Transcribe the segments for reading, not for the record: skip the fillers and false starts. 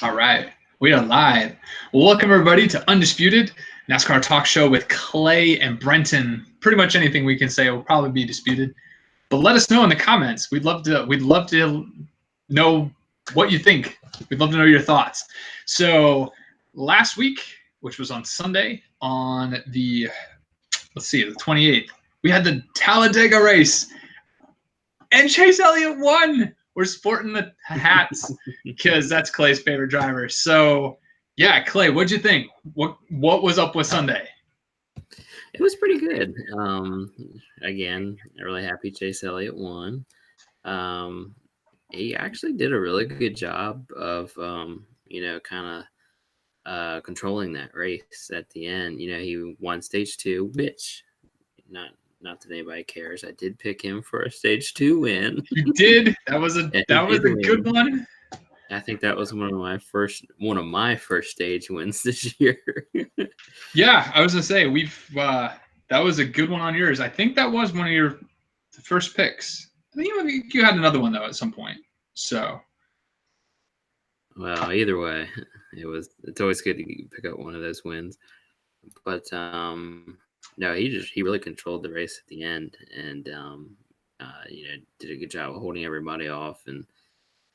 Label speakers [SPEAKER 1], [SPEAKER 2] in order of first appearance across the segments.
[SPEAKER 1] All right, we are live. Well, welcome everybody to Undisputed NASCAR Talk Show with Clay and Brenton. Pretty much anything we can say will probably be disputed, but let us know in the comments. We'd love to know what you think. We'd love to know your thoughts. So last week, which was on Sunday, on the the 28th, we had the Talladega race, and Chase Elliott won. We're sporting the hats because that's Clay's favorite driver. So, yeah, Clay, what'd you think? What was up with Sunday?
[SPEAKER 2] It was pretty good. Again, really happy Chase Elliott won. He actually did a really good job of, kind of controlling that race at the end. He won stage 2, which not that anybody cares. I did pick him for a stage 2 win.
[SPEAKER 1] You did? That was a good one.
[SPEAKER 2] I think that was one of my first stage wins this year.
[SPEAKER 1] Yeah, I was gonna say that was a good one on yours. I think that was one of your first picks. I think you had another one though at some point. So,
[SPEAKER 2] well, either way, it's always good to pick up one of those wins. But no, he really controlled the race at the end, and did a good job of holding everybody off and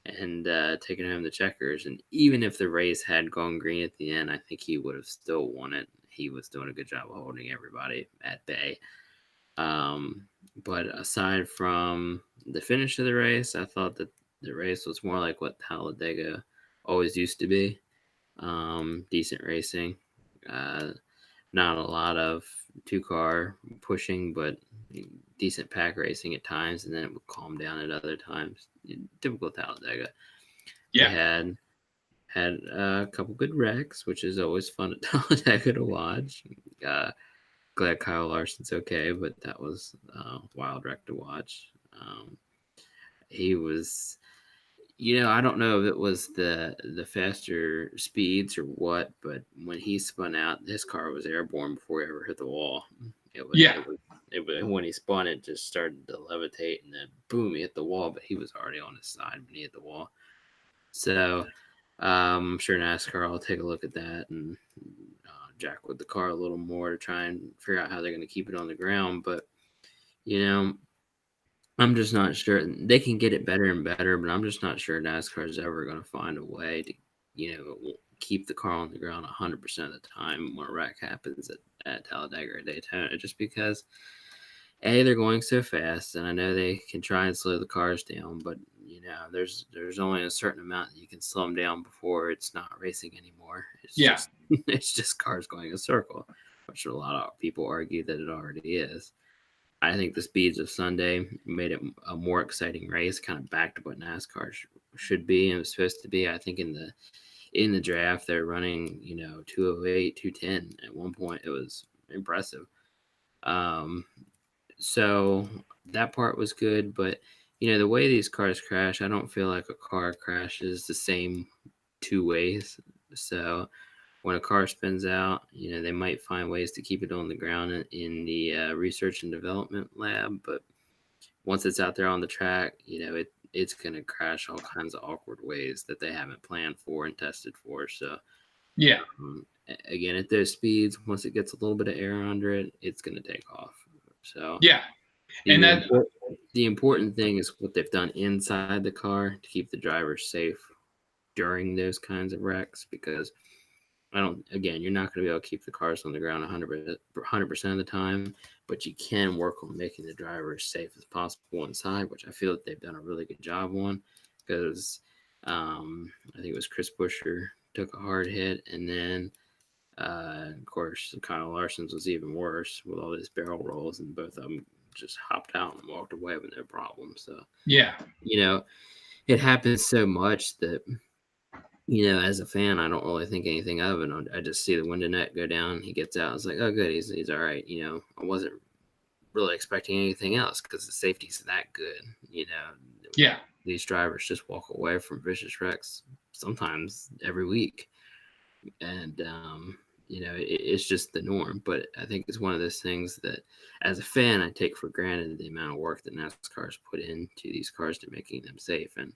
[SPEAKER 2] taking home the checkers. And even if the race had gone green at the end, I think he would have still won it. He was doing a good job of holding everybody at bay. But aside from the finish of the race, I thought that the race was more like what Talladega always used to be. Decent racing. Not a lot of two-car pushing, but decent pack racing at times, and then it would calm down at other times. Typical Talladega.
[SPEAKER 1] Yeah.
[SPEAKER 2] They had a couple good wrecks, which is always fun at Talladega to watch. Glad Kyle Larson's okay, but that was a wild wreck to watch. He was, I don't know if it was the faster speeds or what, but when he spun out, his car was airborne before he ever hit the wall. It was when he spun, it just started to levitate, and then boom, he hit the wall, but he was already on his side when he hit the wall. So I'm sure NASCAR will take a look at that and jack with the car a little more to try and figure out how they're going to keep it on the ground. But, I'm just not sure. They can get it better and better, but I'm just not sure NASCAR is ever going to find a way to, keep the car on the ground 100% of the time when a wreck happens at Talladega or Daytona, just because, A, they're going so fast, and I know they can try and slow the cars down, but, there's only a certain amount that you can slow them down before it's not racing anymore. It's just cars going a circle, which a lot of people argue that it already is. I think the speeds of Sunday made it a more exciting race, kind of back to what NASCAR should be and was supposed to be. I think in the draft they're running 208, 210 at one point. It was impressive. So that part was good, but the way these cars crash, I don't feel like a car crashes the same two ways. So when a car spins out, they might find ways to keep it on the ground in the research and development lab. But once it's out there on the track, it's going to crash all kinds of awkward ways that they haven't planned for and tested for. So,
[SPEAKER 1] yeah.
[SPEAKER 2] Again, at those speeds, once it gets a little bit of air under it, it's going to take off. So,
[SPEAKER 1] yeah.
[SPEAKER 2] And the important thing is what they've done inside the car to keep the driver safe during those kinds of wrecks, because you're not going to be able to keep the cars on the ground 100% of the time, but you can work on making the driver as safe as possible inside, which I feel that they've done a really good job on, because I think it was Chris Buescher took a hard hit, and then of course Kyle Larson's was even worse with all these barrel rolls, and both of them just hopped out and walked away with no problem. So it happens so much that as a fan, I don't really think anything of it. I just see the window net go down. He gets out. I was like, oh, good. He's all right. I wasn't really expecting anything else because the safety's that good.
[SPEAKER 1] Yeah.
[SPEAKER 2] These drivers just walk away from vicious wrecks sometimes every week. And, it's just the norm. But I think it's one of those things that, as a fan, I take for granted the amount of work that NASCAR's put into these cars to making them safe. And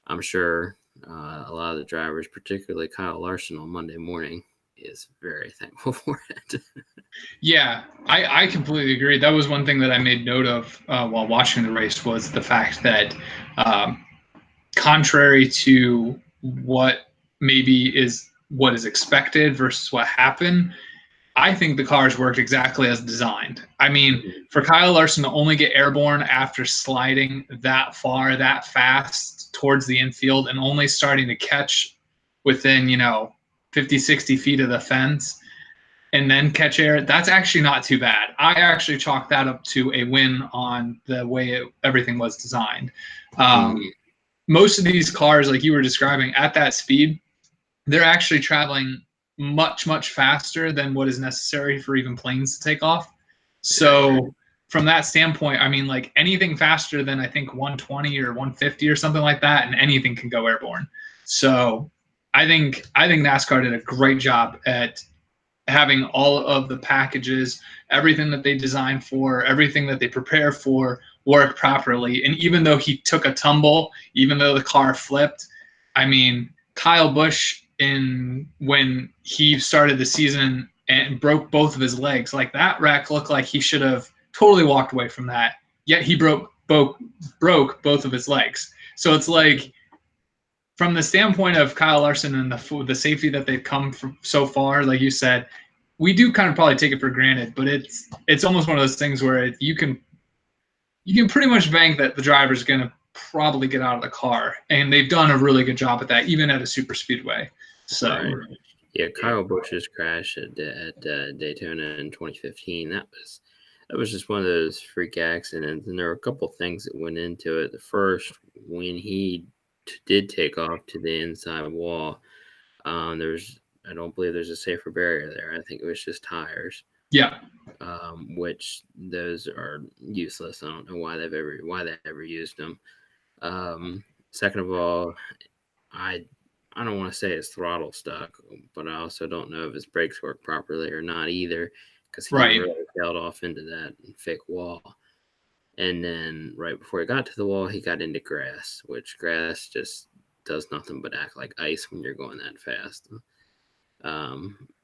[SPEAKER 2] I'm sure A lot of the drivers, particularly Kyle Larson on Monday morning, is very thankful for it.
[SPEAKER 1] Yeah, I completely agree. That was one thing that I made note of while watching the race was the fact that, contrary to what maybe is what is expected versus what happened, I think the cars worked exactly as designed. I mean, for Kyle Larson to only get airborne after sliding that far, that fast towards the infield, and only starting to catch within, 50, 60 feet of the fence, and then catch air, that's actually not too bad. I actually chalk that up to a win on the way everything was designed. Most of these cars, like you were describing, at that speed, they're actually traveling much, much faster than what is necessary for even planes to take off. So from that standpoint, I mean, like anything faster than I think 120 or 150 or something like that, and anything can go airborne. So I think NASCAR did a great job at having all of the packages, everything that they designed for, everything that they prepare for work properly. And even though he took a tumble, even though the car flipped, I mean, Kyle Busch when he started the season and broke both of his legs, like that wreck looked like he should have totally walked away from that. Yet he broke both of his legs. So it's like, from the standpoint of Kyle Larson and the safety that they've come from so far, like you said, we do kind of probably take it for granted, but it's almost one of those things where you can pretty much bank that the driver's going to probably get out of the car, and they've done a really good job at that, even at a super speedway. So,
[SPEAKER 2] right. Yeah, Kyle Busch's crash at Daytona in 2015, that was just one of those freak accidents, and there were a couple things that went into it. The first, when he did take off to the inside wall, I don't believe there's a safer barrier there. I think it was just tires.
[SPEAKER 1] Yeah.
[SPEAKER 2] Which those are useless. I don't know why they ever used them. Second of all, I don't want to say his throttle stuck, but I also don't know if his brakes work properly or not either, because he really tailed off into that fake wall. And then right before he got to the wall, he got into grass, which grass just does nothing but act like ice when you're going that fast.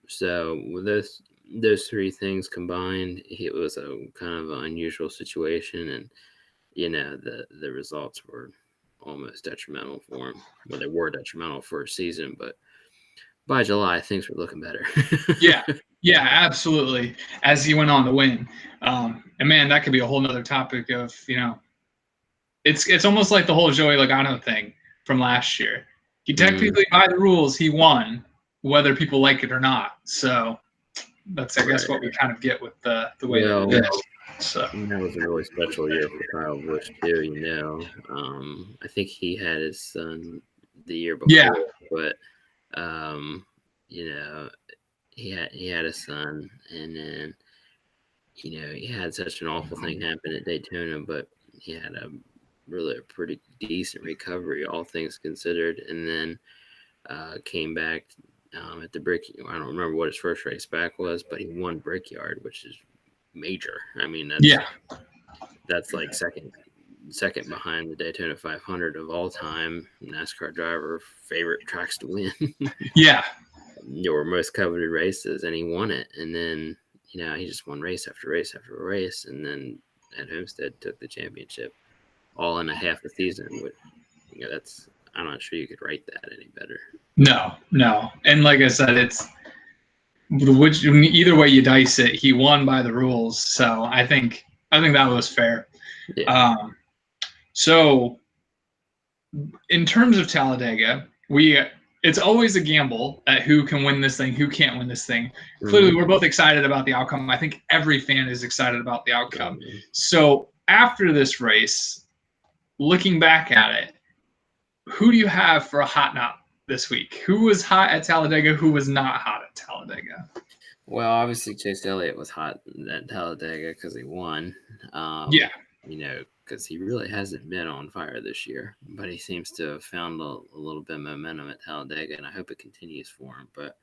[SPEAKER 2] So with those three things combined, it was a kind of an unusual situation, and the results were almost detrimental for him. Well, they were detrimental for a season, but by July things were looking better.
[SPEAKER 1] Yeah, absolutely. As he went on to win, and man, that could be a whole nother topic of it's almost like the whole Joey Logano thing from last year. He technically, by the rules, he won, whether people like it or not. So that's, I guess, what we kind of get with the way that it is. So
[SPEAKER 2] that was a really special year for Kyle Busch too. I think he had his son the year before, but he had a son, and then he had such an awful thing happen at Daytona, but he had a pretty decent recovery, all things considered, and then came back at the Brickyard. I don't remember what his first race back was, but he won Brickyard, which is major. I mean, that's like second behind the Daytona 500 of all time. NASCAR driver favorite tracks to win. Your most coveted races, and he won it. And then he just won race after race after race, and then at Homestead took the championship all in a half a season. Which I'm not sure you could write that any better.
[SPEAKER 1] No, and like I said, it's either way you dice it, he won by the rules. So I think that was fair.
[SPEAKER 2] Yeah.
[SPEAKER 1] So in terms of Talladega, it's always a gamble at who can win this thing, who can't win this thing. Clearly, we're both excited about the outcome. I think every fan is excited about the outcome. So after this race, looking back at it, who do you have for a hot knot this week? Who was hot at Talladega? Who was not hot at Talladega?
[SPEAKER 2] Well, obviously Chase Elliott was hot at Talladega because he won. Because he really hasn't been on fire this year, but he seems to have found a little bit of momentum at Talladega, and I hope it continues for him. But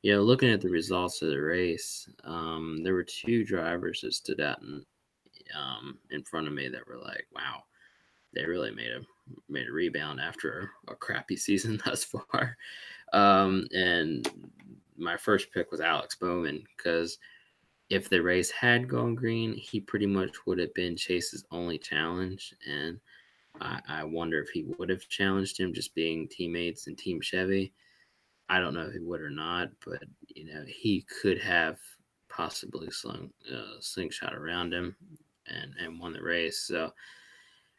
[SPEAKER 2] looking at the results of the race, there were two drivers that stood out in front of me that were like, wow, they really made a rebound after a crappy season thus far. And my first pick was Alex Bowman, because if the race had gone green, he pretty much would have been Chase's only challenge. And I wonder if he would have challenged him, just being teammates and Team Chevy. I don't know if he would or not, but he could have possibly slingshot around him and won the race. So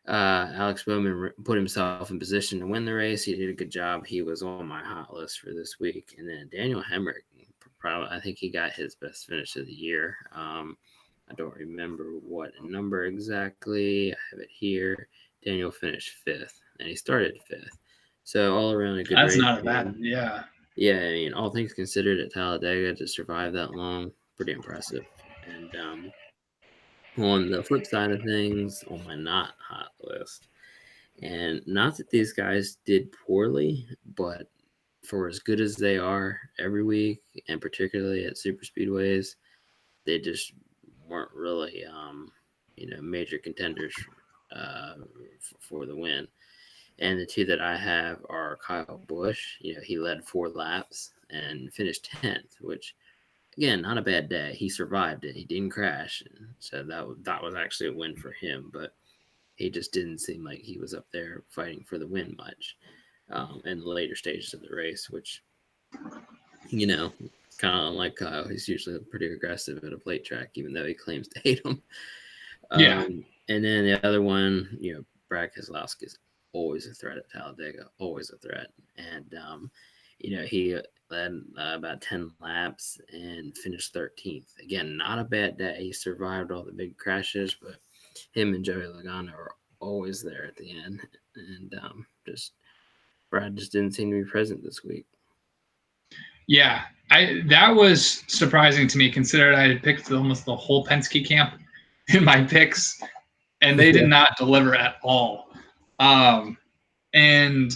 [SPEAKER 2] Alex Bowman put himself in position to win the race. He did a good job. He was on my hot list for this week. And then Daniel Hemrick, I think he got his best finish of the year. I don't remember what number exactly. I have it here. Daniel finished 5th, and he started 5th. So all around a good race.
[SPEAKER 1] That's not bad. Yeah.
[SPEAKER 2] Yeah, I mean, all things considered, at Talladega to survive that long, pretty impressive. And on the flip side of things, on my not hot list, and not that these guys did poorly, but for as good as they are every week, and particularly at super speedways, they just weren't really, major contenders for the win. And the two that I have are Kyle Busch. He led 4 laps and finished 10th, which, again, not a bad day. He survived it. He didn't crash. So that was actually a win for him. But he just didn't seem like he was up there fighting for the win much in the later stages of the race, which, kind of like Kyle. He's usually pretty aggressive at a plate track, even though he claims to hate them.
[SPEAKER 1] Yeah.
[SPEAKER 2] And then the other one, Brad Keselowski is always a threat at Talladega, always a threat. And, he led about 10 laps and finished 13th. Again, not a bad day. He survived all the big crashes, but him and Joey Logano are always there at the end. And Brad just didn't seem to be present this week.
[SPEAKER 1] Yeah, that was surprising to me, considering I had picked almost the whole Penske camp in my picks, and they did not deliver at all. And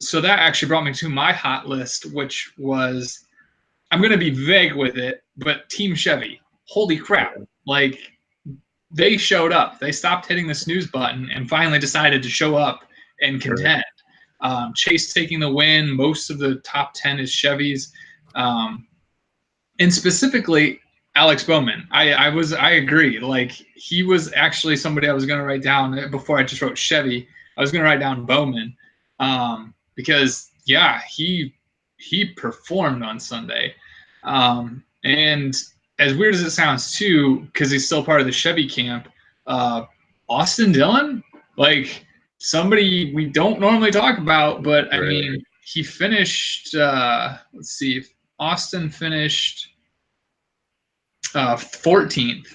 [SPEAKER 1] so that actually brought me to my hot list, which was, I'm going to be vague with it, but Team Chevy. Holy crap. Like, they showed up. They stopped hitting the snooze button and finally decided to show up and contend. Chase taking the win. Most of the top 10 is Chevys. And specifically, Alex Bowman. I agree. Like, he was actually somebody I was going to write down before I just wrote Chevy. I was going to write down Bowman because, yeah, he performed on Sunday. And as weird as it sounds, too, because he's still part of the Chevy camp, Austin Dillon, like, somebody we don't normally talk about, but, I mean, he finished, let's see, Austin finished 14th,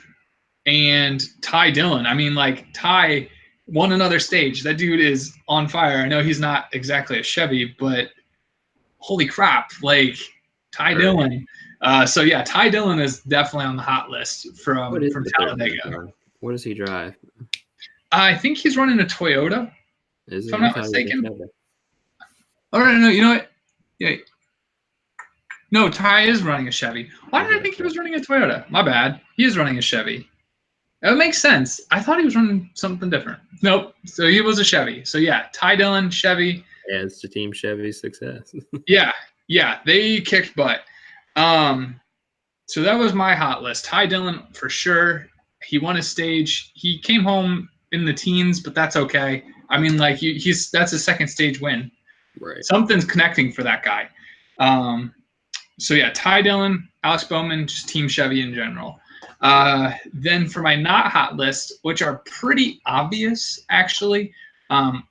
[SPEAKER 1] and Ty Dillon. I mean, like, Ty won another stage. That dude is on fire. I know he's not exactly a Chevy, but holy crap, like, Ty Dillon. So yeah, Ty Dillon is definitely on the hot list from Talladega.
[SPEAKER 2] What does he drive?
[SPEAKER 1] I think he's running a Toyota.
[SPEAKER 2] If
[SPEAKER 1] I'm not mistaken. All right, no, you know what? Yeah. No, Ty is running a Chevy. Why did I think he was running a Toyota? My bad. He is running a Chevy. That makes sense. I thought he was running something different. Nope. So he was a Chevy. So yeah, Ty Dillon, Chevy.
[SPEAKER 2] Adds to Team Chevy's success.
[SPEAKER 1] Yeah, they kicked butt. So that was my hot list. Ty Dillon for sure. He won a stage. He came home in the teens, but that's okay. I mean, like, that's a second stage win.
[SPEAKER 2] Right.
[SPEAKER 1] Something's connecting for that guy. So yeah, Ty Dillon, Alex Bowman, just Team Chevy in general. Then for my not hot list, which are pretty obvious, actually, I'm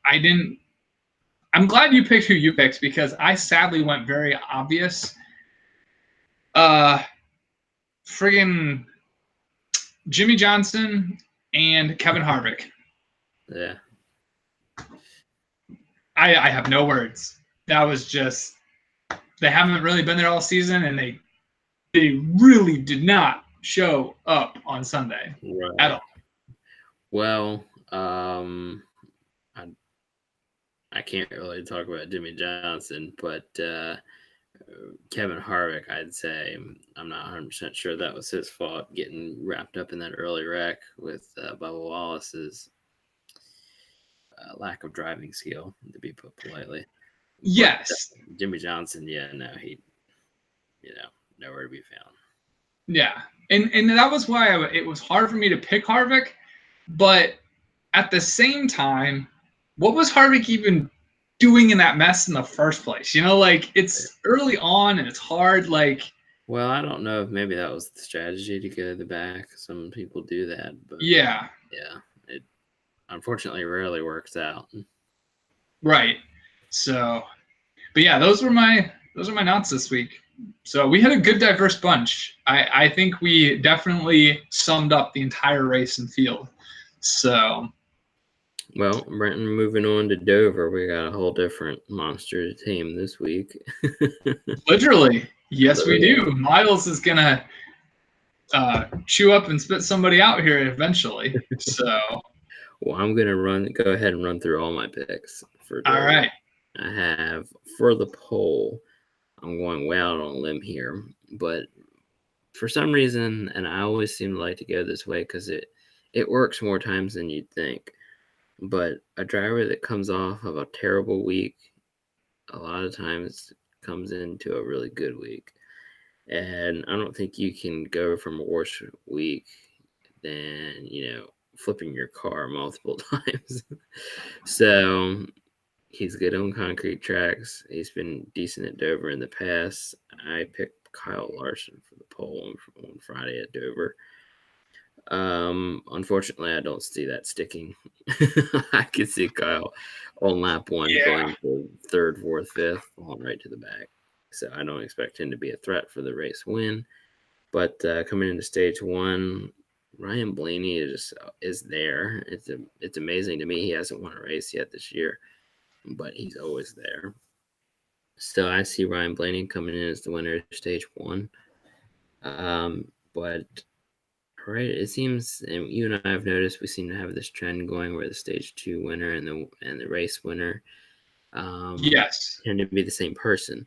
[SPEAKER 1] glad you picked who you picked, because I sadly went very obvious. Friggin' Jimmy Johnson and Kevin Harvick.
[SPEAKER 2] Yeah.
[SPEAKER 1] I have no words. That was just, they haven't really been there all season, and they really did not show up on Sunday at all.
[SPEAKER 2] Well, I can't really talk about Jimmy Johnson, but Kevin Harvick, I'd say, I'm not 100% sure that was his fault, getting wrapped up in that early wreck with Bubba Wallace's lack of driving skill, to be put politely.
[SPEAKER 1] Yes.
[SPEAKER 2] But Jimmy Johnson, he, nowhere to be found.
[SPEAKER 1] Yeah. And that was why it was hard for me to pick Harvick. But at the same time, what was Harvick even doing in that mess in the first place? It's early on and it's hard.
[SPEAKER 2] Well, I don't know if maybe that was the strategy to go to the back. Some people do that, but
[SPEAKER 1] yeah,
[SPEAKER 2] it unfortunately rarely works out.
[SPEAKER 1] Right. So, but yeah, those are my notes this week. So we had a good diverse bunch. I think we definitely summed up the entire race and field. So.
[SPEAKER 2] Well, Brenton, moving on to Dover, we got a whole different monster team this week.
[SPEAKER 1] Literally. Yes, we do. Miles is going to chew up and spit somebody out here eventually. So.
[SPEAKER 2] Well, I'm going to go ahead and run through all my picks for Dover.
[SPEAKER 1] All right.
[SPEAKER 2] I have, for the pole, I'm going way out on a limb here, but for some reason, and I always seem to like to go this way because it works more times than you'd think. But a driver that comes off of a terrible week, a lot of times comes into a really good week. And I don't think you can go from a worse week than, flipping your car multiple times. So he's good on concrete tracks. He's been decent at Dover in the past. I picked Kyle Larson for the pole on Friday at Dover. Unfortunately, I don't see that sticking. I can see Kyle on lap one going for third, fourth, fifth, falling right to the back. So I don't expect him to be a threat for the race win. But coming into stage one, Ryan Blaney is there. It's amazing to me. He hasn't won a race yet this year, but he's always there. So I see Ryan Blaney coming in as the winner of stage one. But right, it seems, and you and I have noticed, we seem to have this trend going where the stage two winner and the race winner tend to be the same person.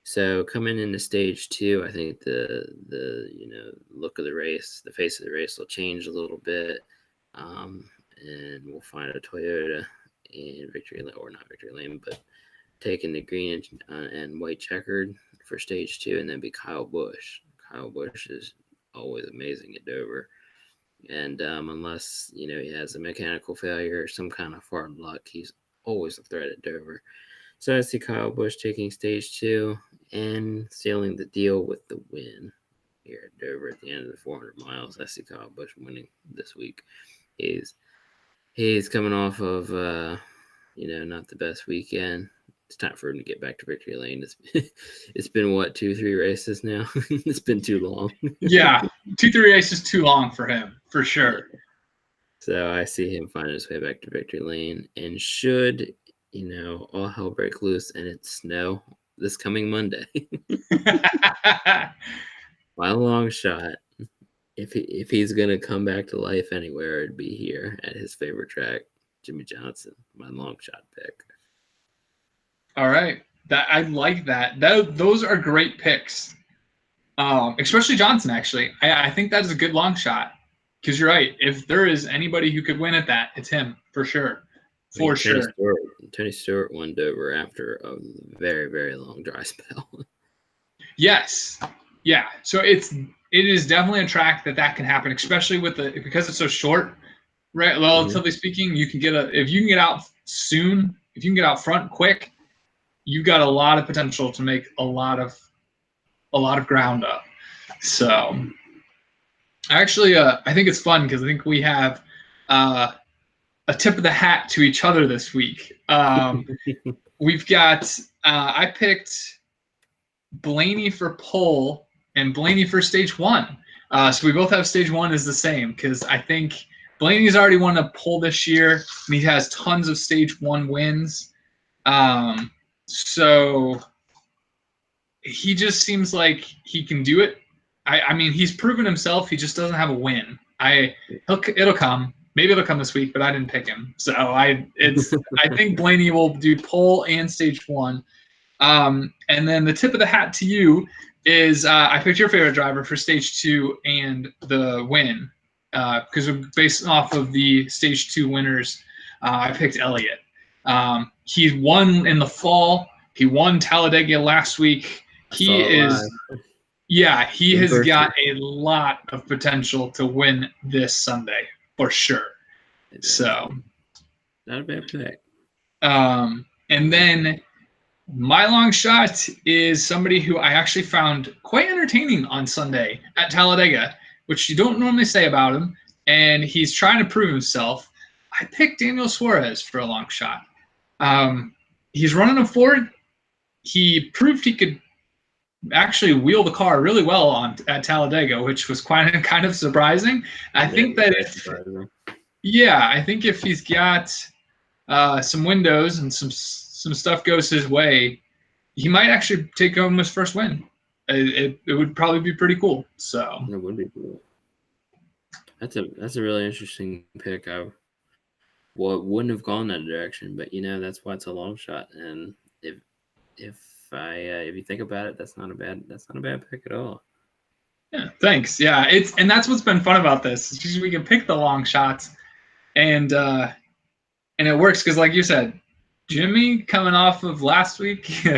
[SPEAKER 2] So coming into stage two, I think the look of the race, the face of the race will change a little bit, and we'll find a Toyota in victory lane, or not victory lane, but taking the green and white checkered for stage two, and then be Kyle Busch. Kyle Busch is always amazing at Dover, and unless he has a mechanical failure or some kind of hard luck, he's always a threat at Dover. So I see Kyle Busch taking stage two and sealing the deal with the win here at Dover at the end of the 400 miles. I see Kyle Busch winning this week. He's coming off of not the best weekend. It's time for him to get back to victory lane. It's been what, 2-3 races now? It's been too long.
[SPEAKER 1] Yeah, 2-3 races too long for him, for sure.
[SPEAKER 2] So I see him finding his way back to victory lane, and should all hell break loose and it's snow this coming Monday, my long shot, if he's gonna come back to life anywhere, it'd be here at his favorite track, Jimmy Johnson. My long shot pick.
[SPEAKER 1] All right, I like that. Those are great picks, especially Johnson. Actually, I think that is a good long shot, because you're right. If there is anybody who could win at that, it's him for sure. For sure.
[SPEAKER 2] Tony Stewart won Dover after a very, very long dry spell.
[SPEAKER 1] Yes. Yeah. So it is definitely a track that can happen, especially because it's so short, right? Relatively speaking, if you can get out soon, if you can get out front quick, you've got a lot of potential to make a lot of ground up. So actually, I think it's fun because I think we have a tip of the hat to each other this week. We've got I picked Blaney for pole and Blaney for stage one. So we both have stage one is the same, because I think Blaney's already won a pole this year and he has tons of stage one wins. So he just seems like he can do it. I mean, he's proven himself. He just doesn't have a win. It'll come. Maybe it'll come this week, but I didn't pick him. So I think Blaney will do pole and stage one. And then the tip of the hat to you is I picked your favorite driver for stage two and the win, because we're based off of the stage two winners I picked Elliott. He won in the fall. He won Talladega last week. He has got a lot of potential to win this Sunday for sure. So,
[SPEAKER 2] not a bad pick.
[SPEAKER 1] And then my long shot is somebody who I actually found quite entertaining on Sunday at Talladega, which you don't normally say about him, and he's trying to prove himself. I picked Daniel Suarez for a long shot. He's running a Ford. He proved he could actually wheel the car really well at Talladega, which was kind of surprising. I think if he's got some windows and some stuff goes his way, he might actually take home his first win. It would probably be pretty cool. So
[SPEAKER 2] it would be cool. That's a really interesting pick. I wouldn't have gone that direction, but that's why it's a long shot. And if you think about it, that's not a bad pick at all.
[SPEAKER 1] Yeah, thanks. Yeah, and that's what's been fun about this. It's just we can pick the long shots, and it works because, like you said, Jimmy coming off of last week, he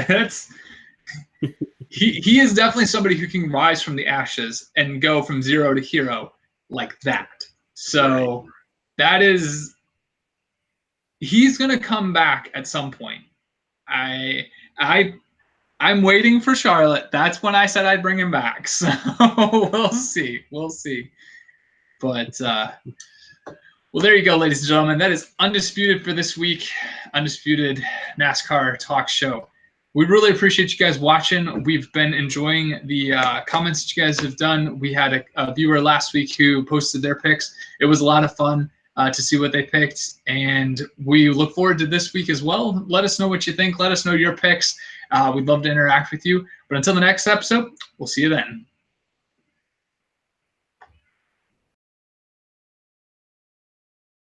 [SPEAKER 1] is definitely somebody who can rise from the ashes and go from 0 to hero like that. So that is, he's gonna come back at some point. I'm waiting for Charlotte. That's when I said I'd bring him back. So we'll see. But well, there you go, ladies and gentlemen. That is Undisputed for this week. Undisputed NASCAR Talk Show. We really appreciate you guys watching. We've been enjoying the comments that you guys have done. We had a viewer last week who posted their picks. It was a lot of fun to see what they picked, and we look forward to this week as well. Let us know what you think. Let us know your picks. We'd love to interact with you. But until the next episode, we'll see you then.